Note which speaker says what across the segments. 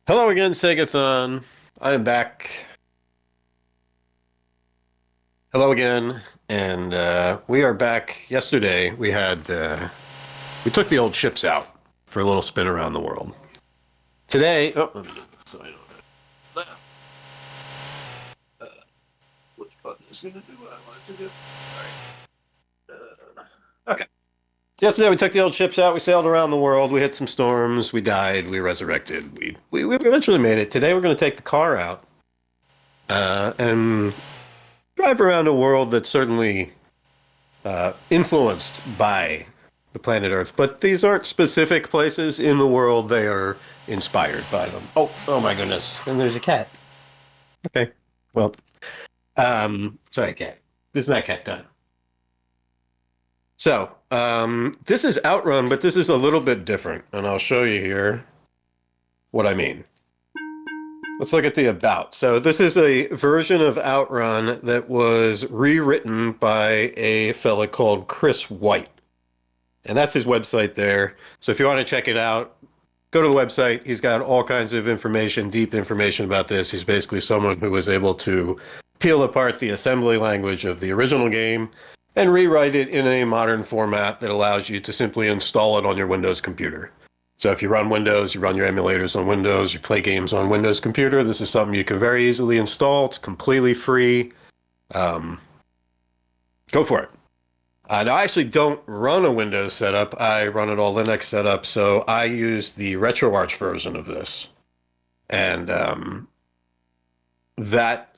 Speaker 1: Hello again, SEGATHON. I am back. Hello again, and we are back. Yesterday, we took the old ships out for a little spin around the world. Today, let me get this so I know which button is going to do what I want it to do. All right. Okay. Yesterday, we took the old ships out. We sailed around the world. We hit some storms. We died. We resurrected. We eventually made it. Today, we're going to take the car out and drive around a world that's certainly influenced by the planet Earth. But these aren't specific places in the world. They are inspired by them. Oh my goodness. And there's a cat. Okay. Well, sorry, cat. This is not cat time. So, this is Outrun, but this is a little bit different. And I'll show you here what I mean. Let's look at the about. So this is a version of Outrun that was rewritten by a fella called Chris White. And that's his website there. So if you want to check it out, go to the website. He's got all kinds of information, deep information about this. He's basically someone who was able to peel apart the assembly language of the original game and rewrite it in a modern format that allows you to simply install it on your Windows computer. So if you run Windows, you run your emulators on Windows, you play games on Windows computer, this is something you can very easily install. It's completely free. Go for it. Now, I actually don't run a Windows setup. I run it all Linux setup, so I use the RetroArch version of this. And that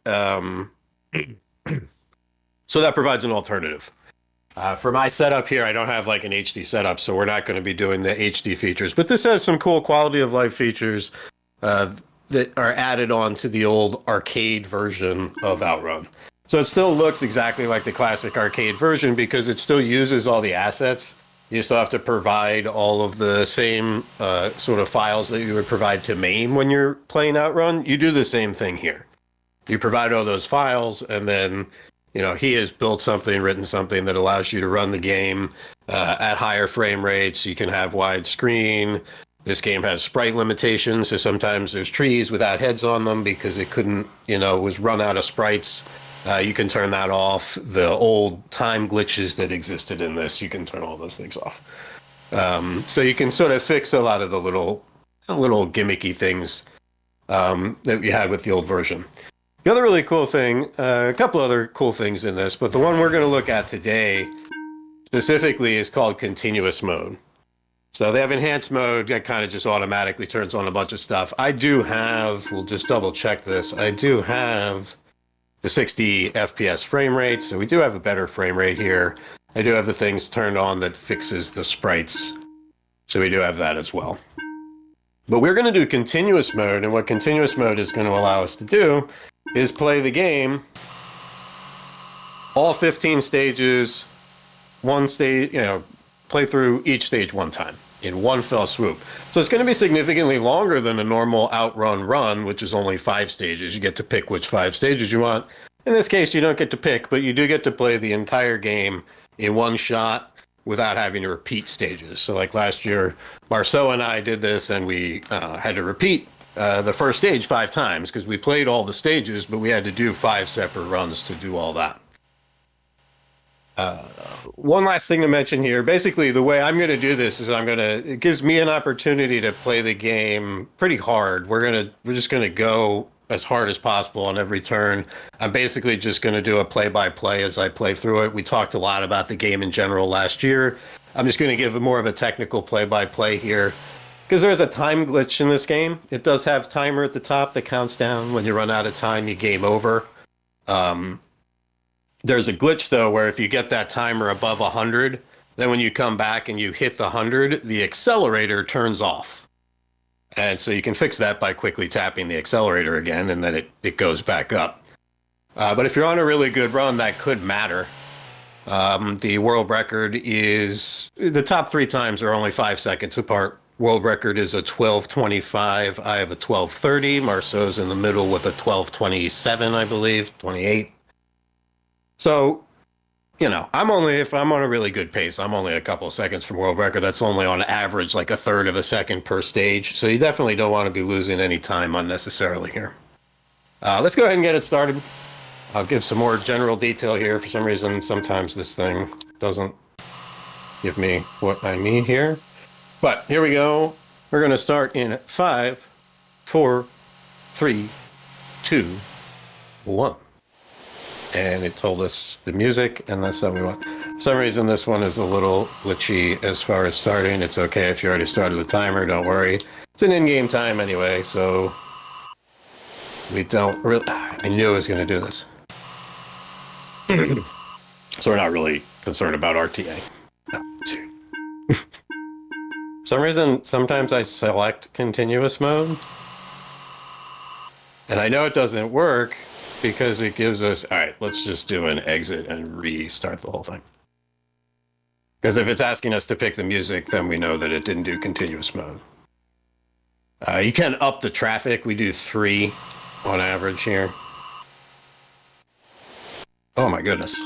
Speaker 1: so that provides an alternative. For my setup here, I don't have like an HD setup, so we're not going to be doing the HD features. But this has some cool quality of life features that are added on to the old arcade version of Outrun. So it still looks exactly like the classic arcade version because it still uses all the assets. You still have to provide all of the same sort of files that you would provide to MAME when you're playing Outrun. You do the same thing here. You provide all those files, and then he has built something, written something that allows you to run the game at higher frame rates. You can have widescreen. This game has sprite limitations, so sometimes there's trees without heads on them because it couldn't, was run out of sprites. You can turn that off. The old time glitches that existed in this, you can turn all those things off. So you can sort of fix a lot of the little gimmicky things that you had with the old version. The other really cool thing, a couple other cool things in this, but the one we're going to look at today specifically is called continuous mode. So they have enhanced mode that kind of just automatically turns on a bunch of stuff. I do have, we'll just double check this, I do have the 60 FPS frame rate, so we do have a better frame rate here. I do have the things turned on that fixes the sprites, so we do have that as well. But we're going to do continuous mode, and what continuous mode is going to allow us to do is play the game, all 15 stages, one stage, play through each stage one time in one fell swoop. So it's going to be significantly longer than a normal Outrun run, which is only 5 stages. You get to pick which 5 stages you want. In this case, you don't get to pick, but you do get to play the entire game in one shot without having to repeat stages. So like last year, Marceau and I did this, and we had to repeat the first stage 5 times because we played all the stages, but we had to do 5 separate runs to do all that. One last thing to mention here. Basically, the way I'm going to do this is it gives me an opportunity to play the game pretty hard. We're just going to go as hard as possible on every turn. I'm basically just going to do a play-by-play as I play through it. We talked a lot about the game in general last year. I'm just going to give more of a technical play-by-play here. Because there's a time glitch in this game. It does have timer at the top that counts down. When you run out of time, you game over. There's a glitch, though, where if you get that timer above 100, then when you come back and you hit the 100, the accelerator turns off. And so you can fix that by quickly tapping the accelerator again, and then it goes back up. But if you're on a really good run, that could matter. The world record is... The top 3 times are only 5 seconds apart. World record is a 12:25. I have a 12:30. Marceau's in the middle with a 12:27, I believe, 28. So you know, I'm only, if I'm on a really good pace, I'm only a couple of seconds from world record. That's only on average like a third of a second per stage. So you definitely don't want to be losing any time unnecessarily here. Let's go ahead and get it started. I'll give some more general detail here. For some reason, sometimes this thing doesn't give me what I need here. But here we go. We're going to start in 5, 4, 3, 2, 1. And it told us the music, and that's what we want. For some reason, this one is a little glitchy as far as starting. It's okay if you already started the timer, don't worry. It's an in-game time anyway, so we don't really... I knew I was going to do this. So we're not really concerned about RTA. No, For some reason, sometimes I select continuous mode. And I know it doesn't work because it gives us, all right, let's just do an exit and restart the whole thing. Because if it's asking us to pick the music, then we know that it didn't do continuous mode. You can up the traffic. We do 3 on average here. Oh my goodness.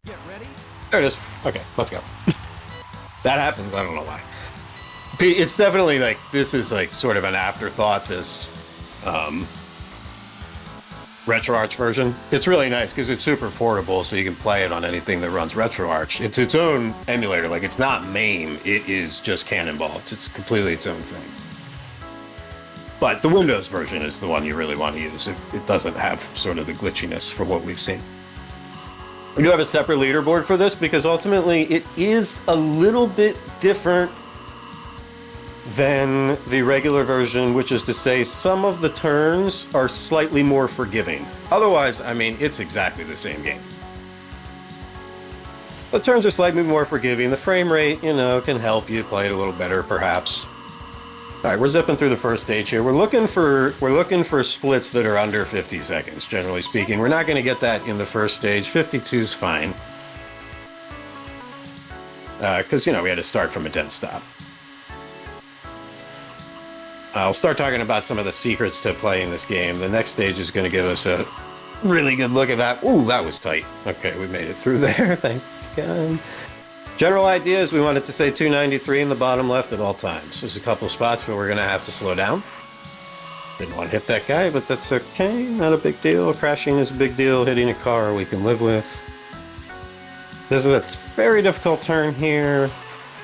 Speaker 2: Get ready.
Speaker 1: There it is. Okay, let's go. That happens. I don't know why. It's definitely like, this is like sort of an afterthought, this RetroArch version. It's really nice because it's super portable, so you can play it on anything that runs RetroArch. It's its own emulator. Like, it's not MAME. It is just CannonBall. It's completely its own thing. But the Windows version is the one you really want to use. It doesn't have sort of the glitchiness from what we've seen. We do have a separate leaderboard for this because ultimately it is a little bit different than the regular version, which is to say some of the turns are slightly more forgiving. Otherwise, I mean, it's exactly the same game. The turns are slightly more forgiving. The frame rate, you know, can help you play it a little better, perhaps. All right, we're zipping through the first stage here. We're looking for splits that are under 50 seconds, generally speaking. We're not going to get that in the first stage. 52's fine. Because, you know, we had to start from a dead stop. I'll start talking about some of the secrets to playing this game. The next stage is going to give us a really good look at that. Ooh, that was tight. Okay, we made it through there. Thank God. General idea is we want it to say 293 in the bottom left at all times. There's a couple spots where we're going to have to slow down. Didn't want to hit that guy, but that's okay. Not a big deal. Crashing is a big deal. Hitting a car we can live with. This is a very difficult turn here.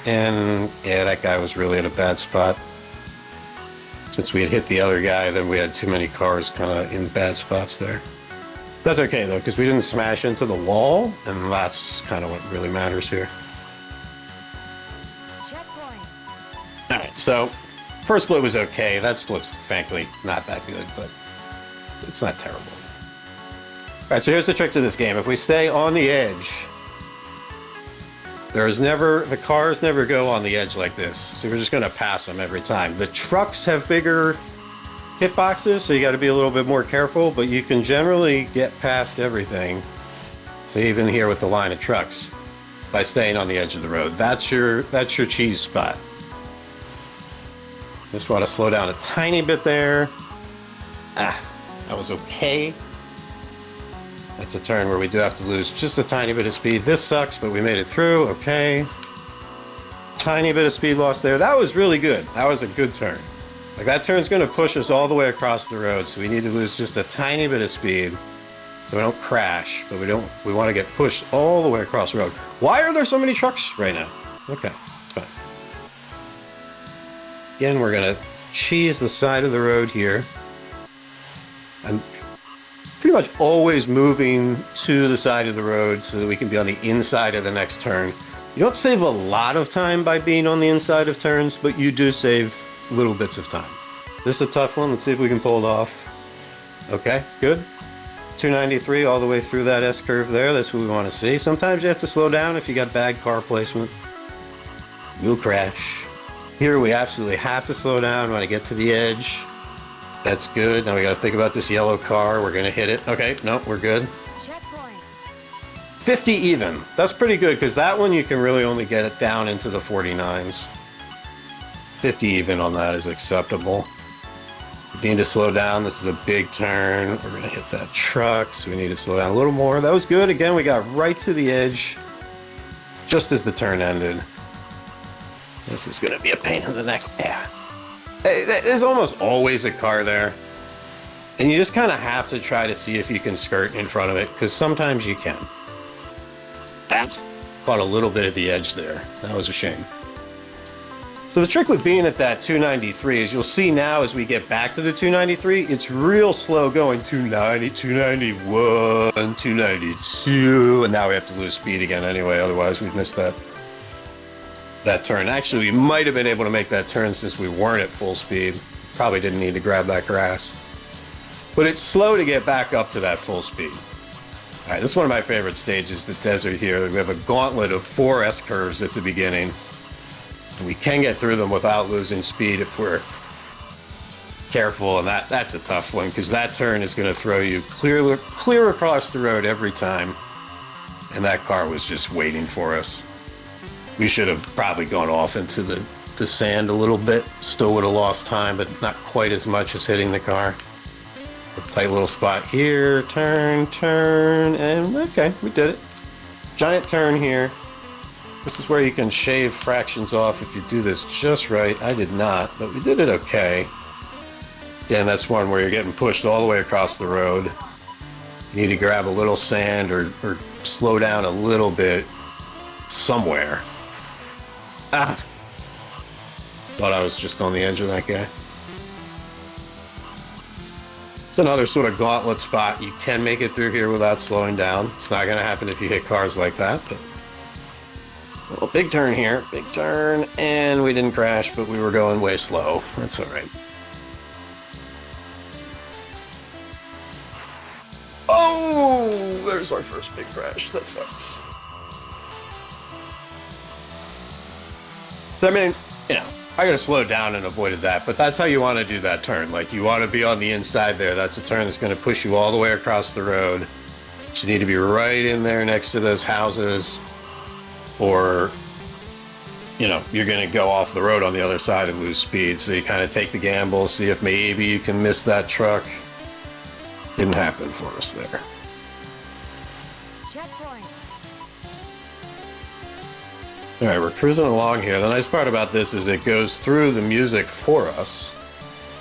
Speaker 1: And yeah, that guy was really at a bad spot. Since we had hit the other guy, then we had too many cars kind of in bad spots there. That's okay, though, because we didn't smash into the wall, and that's kind of what really matters here.
Speaker 2: Checkpoint.
Speaker 1: All right, so first split was okay. That split's frankly not that good, but it's not terrible. All right, so here's the trick to this game. If we stay on the edge, the cars never go on the edge like this. So we're just going to pass them every time. The trucks have bigger hitboxes, so you got to be a little bit more careful, but you can generally get past everything. So even here with the line of trucks, by staying on the edge of the road, that's your cheese spot. Just want to slow down a tiny bit there. That was okay. That's a turn where we do have to lose just a tiny bit of speed. This sucks, but we made it through. Okay. Tiny bit of speed loss there. That was really good. That was a good turn. Like, that turn's going to push us all the way across the road, so we need to lose just a tiny bit of speed so we don't crash, but we want to get pushed all the way across the road. Why are there so many trucks right now? Okay, it's fine. Again, we're going to cheese the side of the road here. I'm pretty much always moving to the side of the road so that we can be on the inside of the next turn. You don't save a lot of time by being on the inside of turns, but you do save little bits of time. This is a tough one. Let's see if we can pull it off. Okay, good. 293 all the way through that S-curve there. That's what we want to see. Sometimes you have to slow down if you got bad car placement. You'll crash. Here we absolutely have to slow down when I get to the edge. That's good. Now we got to think about this yellow car. We're going to hit it. Okay, no, we're good.
Speaker 2: Checkpoint.
Speaker 1: 50 even. That's pretty good because that one you can really only get it down into the 49s. 50 even on that is acceptable. We need to slow down. This is a big turn. We're going to hit that truck, so we need to slow down a little more. That was good. Again, we got right to the edge just as the turn ended. This is going to be a pain in the neck. Yeah. Hey, there's almost always a car there. And you just kind of have to try to see if you can skirt in front of it, because sometimes you can. Caught a little bit at the edge there. That was a shame. So the trick with being at that 293 is you'll see now as we get back to the 293, it's real slow going 290, 291, 292, and now we have to lose speed again anyway, otherwise we'd miss that turn. Actually, we might have been able to make that turn since we weren't at full speed. Probably didn't need to grab that grass. But it's slow to get back up to that full speed. All right, this is one of my favorite stages, the desert here. We have a gauntlet of 4 S-curves at the beginning. We can get through them without losing speed if we're careful, and that's a tough one because that turn is going to throw you clear across the road every time, and that car was just waiting for us. We should have probably gone off into the sand a little bit. Still would have lost time, but not quite as much as hitting the car. A tight little spot here, turn, and okay, we did it. Giant turn here. This is where you can shave fractions off if you do this just right. I did not, but we did it okay. Again, that's one where you're getting pushed all the way across the road. You need to grab a little sand or slow down a little bit somewhere. Ah! Thought I was just on the edge of that guy. It's another sort of gauntlet spot. You can make it through here without slowing down. It's not going to happen if you hit cars like that, but... Well, big turn here, big turn, and we didn't crash, but we were going way slow. That's all right. Oh, there's our first big crash. That sucks. So, I mean, you know, I could have slowed down and avoided that, but that's how you want to do that turn. Like, you want to be on the inside there. That's a turn that's going to push you all the way across the road. So you need to be right in there next to those houses. Or, you know, you're going to go off the road on the other side and lose speed. So you kind of take the gamble, see if maybe you can miss that truck. Didn't happen for us there.
Speaker 2: Checkpoint.
Speaker 1: All right, we're cruising along here. The nice part about this is it goes through the music for us.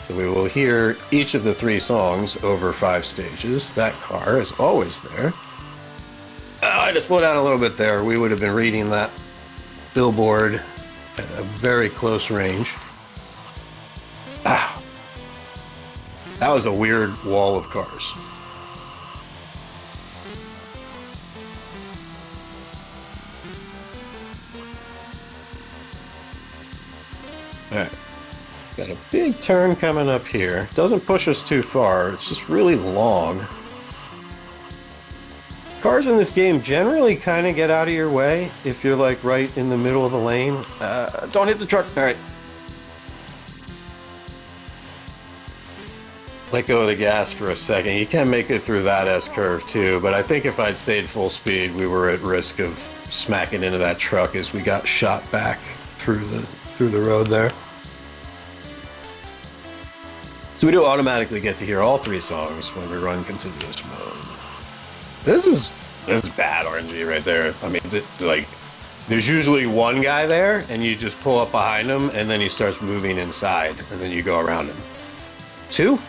Speaker 1: So we will hear each of the 3 songs over 5 stages. That car is always there. I had to slow down a little bit there. We would have been reading that billboard at a very close range. Ah, that was a weird wall of cars. All right, got a big turn coming up here. Doesn't push us too far. It's just really long. Cars in this game generally kind of get out of your way if you're like right in the middle of the lane. Don't hit the truck. All right. Let go of the gas for a second. You can make it through that S-curve too, but I think if I'd stayed full speed, we were at risk of smacking into that truck as we got shot back through the road there. So we do automatically get to hear all 3 songs when we run continuous mode. This is bad RNG right there. I mean, like, there's usually one guy there, and you just pull up behind him, and then he starts moving inside, and then you go around him. 2?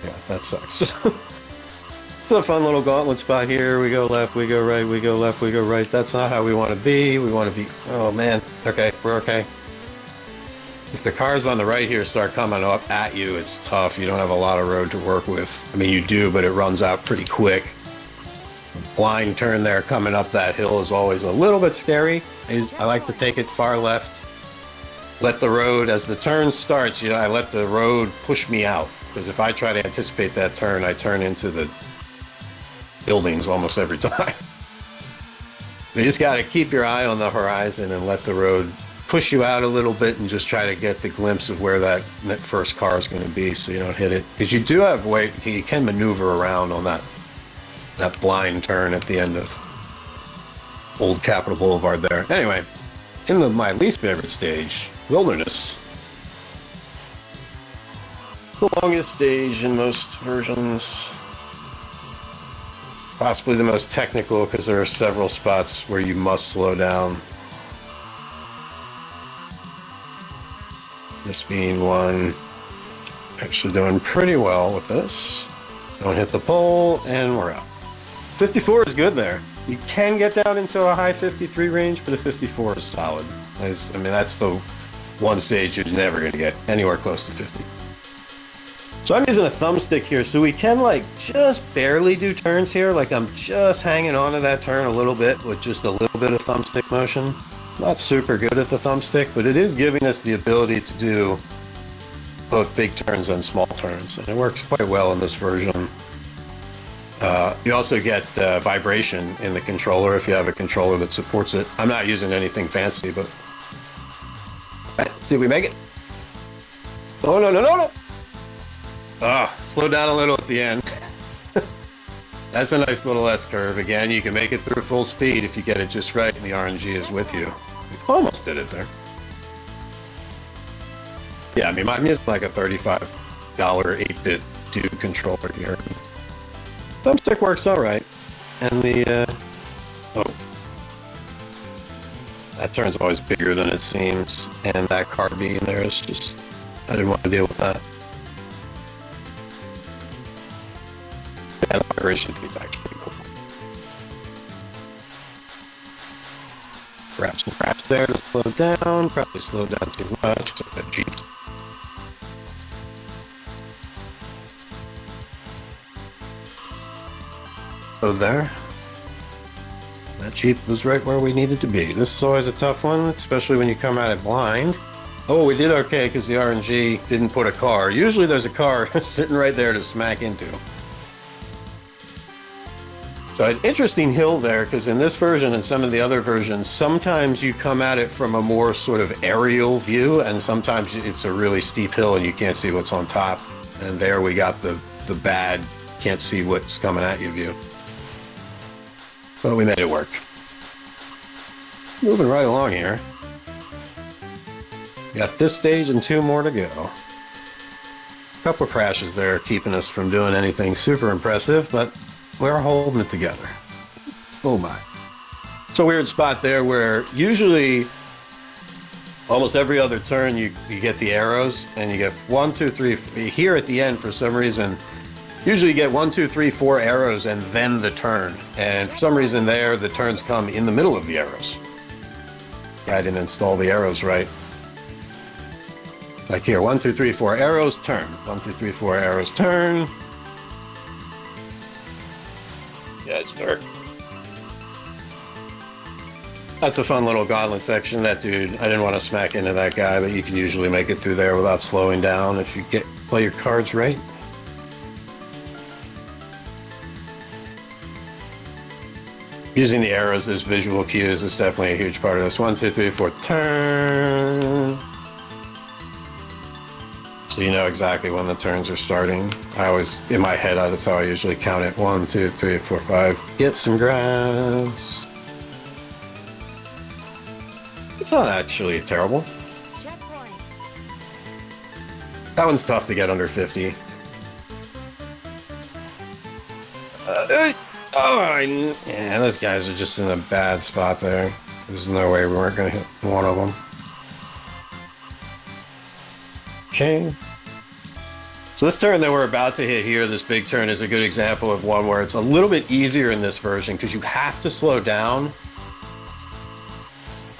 Speaker 1: Yeah, that sucks. It's a fun little gauntlet spot here. We go left, we go right, we go left, we go right. That's not how we want to be. We want to be... Oh, man. Okay, we're okay. If the cars on the right here start coming up at you, it's tough. You don't have a lot of road to work with. I mean, you do, but it runs out pretty quick. Blind turn there coming up that hill is always a little bit scary. I like to take it far left. Let the road, as the turn starts, you know, I let the road push me out. Because if I try to anticipate that turn, I turn into the buildings almost every time. You just got to keep your eye on the horizon and let the road push you out a little bit and just try to get the glimpse of where that first car is going to be so you don't hit it. Because you do have weight, you can maneuver around on that blind turn at the end of Old Capitol Boulevard there. Anyway, my least favorite stage, Wilderness. The longest stage in most versions. Possibly the most technical because there are several spots where you must slow down. This being one. Actually doing pretty well with this. Don't hit the pole, and we're out. 54 is good there. You can get down into a high 53 range, but a 54 is solid. I mean, that's the one stage you're never going to get anywhere close to 50. So I'm using a thumbstick here, so we can like just barely do turns here. Like I'm just hanging on to that turn a little bit with just a little bit of thumbstick motion. Not super good at the thumbstick, but it is giving us the ability to do both big turns and small turns, and it works quite well in this version. You also get vibration in the controller if you have a controller that supports it. I'm not using anything fancy, but... Right, see if we make it. Oh, no, no, no, no! Ah, slow down a little at the end. That's a nice little S-curve. Again, you can make it through full speed if you get it just right and the RNG is with you. We almost did it there. Yeah, I mean, I'm using like a $35 8-bit Duke controller here. Thumbstick works alright. And the, oh. That turn's always bigger than it seems. And that car being there is just, I didn't want to deal with that. Yeah, the vibration feedback's pretty cool. Grab some cracks there to slow down. Probably slow down too much because of that Jeep. So there. That Jeep was right where we needed to be. This is always a tough one, especially when you come at it blind. Oh, we did okay because the RNG didn't put a car. Usually there's a car sitting right there to smack into. So an interesting hill there, because in this version and some of the other versions, sometimes you come at it from a more sort of aerial view, and sometimes it's a really steep hill and you can't see what's on top. And there we got the bad, can't see what's coming at you view. But we made it work. Moving right along here. Got this stage and 2 more to go. A couple of crashes there keeping us from doing anything super impressive, but we're holding it together. Oh my. It's a weird spot there where usually almost every other turn you get the arrows and you get 1, 2, 3. Here at the end for some reason, usually you get 1, 2, 3, 4 arrows and then the turn. And for some reason there, the turns come in the middle of the arrows. I didn't install the arrows right. Like here, 1, 2, 3, 4 arrows, turn. 1, 2, 3, 4 arrows, turn. Yeah, it's dark. That's a fun little gauntlet section. That dude, I didn't want to smack into that guy, but you can usually make it through there without slowing down if you play your cards right. Using the arrows as visual cues is definitely a huge part of this. 1, 2, 3, 4, turn. So you know exactly when the turns are starting. I always, in my head, that's how I usually count it. 1, 2, 3, 4, 5. Get some grass. It's not actually terrible.
Speaker 2: Checkpoint.
Speaker 1: That one's tough to get under 50. Yeah, those guys are just in a bad spot there. There's no way we weren't going to hit one of them. Okay. So this turn that we're about to hit here, this big turn, is a good example of one where it's a little bit easier in this version because you have to slow down.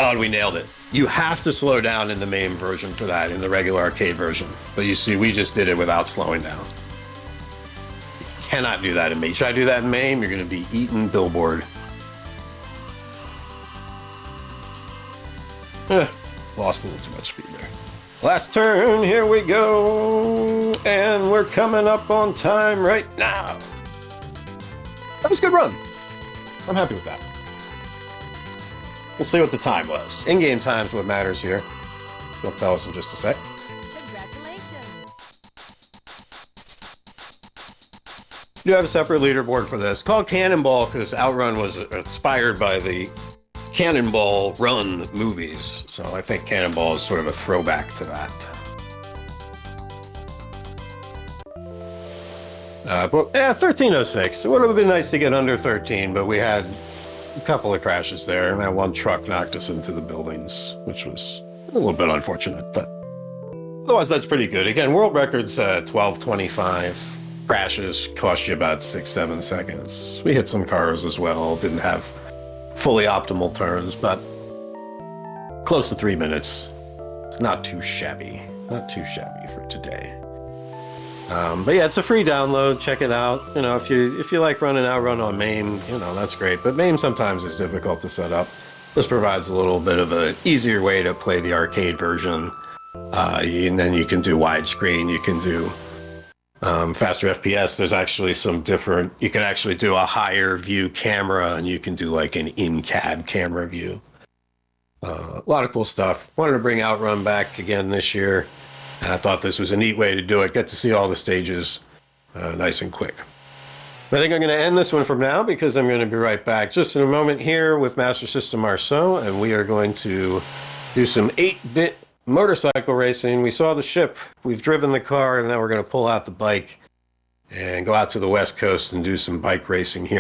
Speaker 1: Oh, and we nailed it. You have to slow down in the MAME version for that, in the regular arcade version. But you see, we just did it without slowing down. You cannot do that in MAME. Try to do that in MAME, you're going to be eating billboard. Lost a little too much speed there. Last turn, here we go. And we're coming up on time right now. That was a good run. I'm happy with that. We'll see what the time was. In-game time's what matters here. He'll tell us in just a sec.
Speaker 2: Congratulations.
Speaker 1: You have a separate leaderboard for this called CannonBall because Outrun was inspired by the Cannonball Run movies. So I think Cannonball is sort of a throwback to that. But yeah, 1306. It would have been nice to get under 13, but we had a couple of crashes there, and that one truck knocked us into the buildings, which was a little bit unfortunate, but otherwise that's pretty good. Again, world record's 12:25. Crashes cost you about 6-7 seconds. We hit some cars as well, didn't have fully optimal turns, but close to 3 minutes. It's not too shabby. Not too shabby for today. But yeah, it's a free download. Check it out. You know, if you like running Outrun on MAME, you know, that's great. But MAME sometimes is difficult to set up. This provides a little bit of an easier way to play the arcade version. And then you can do widescreen. You can do faster FPS. There's actually some different. You can actually do a higher view camera, and you can do like an in-cab camera view. A lot of cool stuff. Wanted to bring Outrun back again this year. I thought this was a neat way to do it. Get to see all the stages nice and quick. I think I'm going to end this one from now because I'm going to be right back just in a moment here with Master System Marceau, and we are going to do some 8-bit motorcycle racing. We saw the ship, we've driven the car, and now we're going to pull out the bike and go out to the West Coast and do some bike racing here.